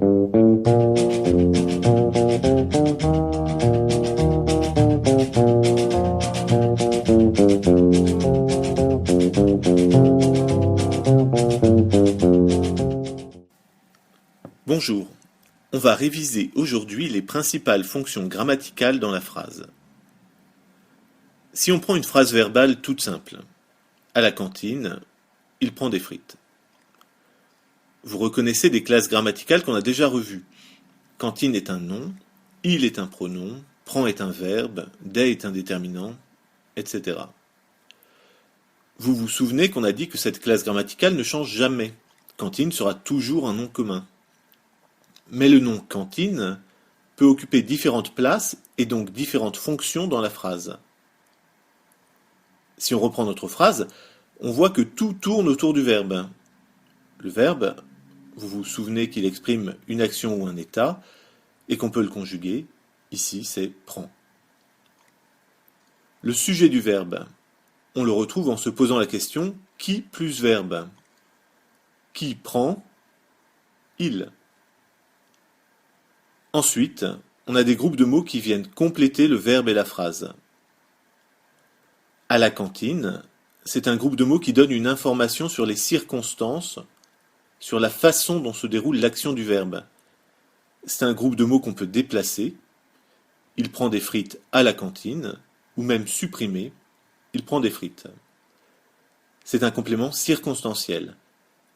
Bonjour, on va réviser aujourd'hui les principales fonctions grammaticales dans la phrase. Si on prend une phrase verbale toute simple, à la cantine, il prend des frites. Vous reconnaissez des classes grammaticales qu'on a déjà revues. Cantine est un nom, il est un pronom, prend est un verbe, des est un déterminant, etc. Vous vous souvenez qu'on a dit que cette classe grammaticale ne change jamais. Cantine sera toujours un nom commun. Mais le nom cantine peut occuper différentes places et donc différentes fonctions dans la phrase. Si on reprend notre phrase, on voit que tout tourne autour du verbe. Le verbe, vous vous souvenez qu'il exprime une action ou un état et qu'on peut le conjuguer. Ici, c'est prend. Le sujet du verbe, on le retrouve en se posant la question qui plus verbe. Qui prend? Il. Ensuite, on a des groupes de mots qui viennent compléter le verbe et la phrase. À la cantine, c'est un groupe de mots qui donne une information sur les circonstances, sur la façon dont se déroule l'action du verbe. C'est un groupe de mots qu'on peut déplacer. Il prend des frites à la cantine, ou même supprimer. Il prend des frites. C'est un complément circonstanciel.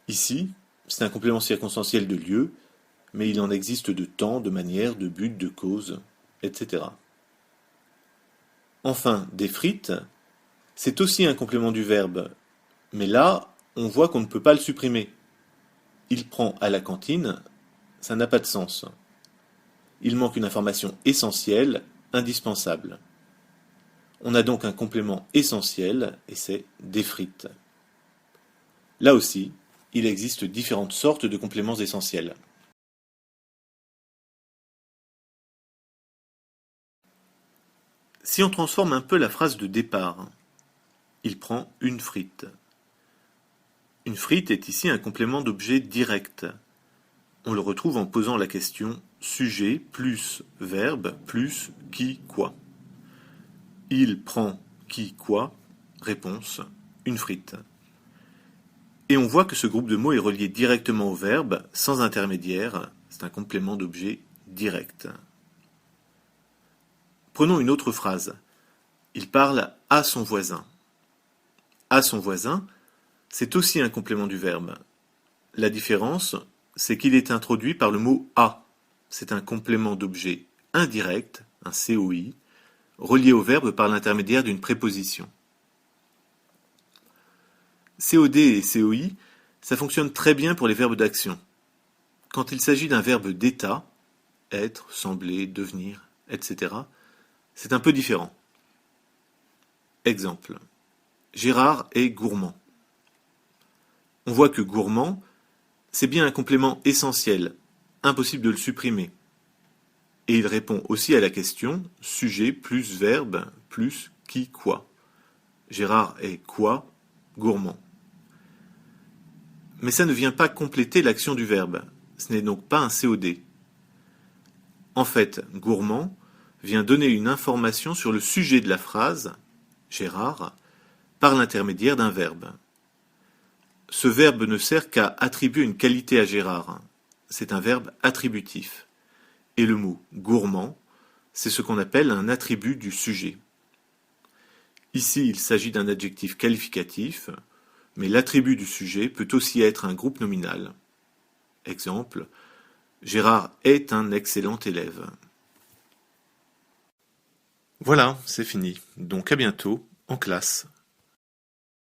Ici, c'est un complément circonstanciel de lieu, mais il en existe de temps, de manière, de but, de cause, etc. Enfin, des frites, c'est aussi un complément du verbe, mais là, on voit qu'on ne peut pas le supprimer. Il prend à la cantine, ça n'a pas de sens. Il manque une information essentielle, indispensable. On a donc un complément essentiel, et c'est des frites. Là aussi, il existe différentes sortes de compléments essentiels. Si on transforme un peu la phrase de départ, il prend une frite. Une frite est ici un complément d'objet direct. On le retrouve en posant la question sujet plus verbe plus qui quoi. Il prend qui quoi? Réponse une frite. Et on voit que ce groupe de mots est relié directement au verbe, sans intermédiaire, c'est un complément d'objet direct. Prenons une autre phrase. Il parle à son voisin. À son voisin, c'est aussi un complément du verbe. La différence, c'est qu'il est introduit par le mot à. C'est un complément d'objet indirect, un COI, relié au verbe par l'intermédiaire d'une préposition. COD et COI, ça fonctionne très bien pour les verbes d'action. Quand il s'agit d'un verbe d'état, être, sembler, devenir, etc., c'est un peu différent. Exemple. Gérard est gourmand. On voit que gourmand, c'est bien un complément essentiel, impossible de le supprimer. Et il répond aussi à la question sujet plus verbe plus qui quoi. Gérard est quoi? Gourmand. Mais ça ne vient pas compléter l'action du verbe. Ce n'est donc pas un COD. En fait, gourmand vient donner une information sur le sujet de la phrase, Gérard, par l'intermédiaire d'un verbe. Ce verbe ne sert qu'à attribuer une qualité à Gérard. C'est un verbe attributif. Et le mot gourmand, c'est ce qu'on appelle un attribut du sujet. Ici, il s'agit d'un adjectif qualificatif, mais l'attribut du sujet peut aussi être un groupe nominal. Exemple, Gérard est un excellent élève. Voilà, c'est fini. Donc à bientôt en classe.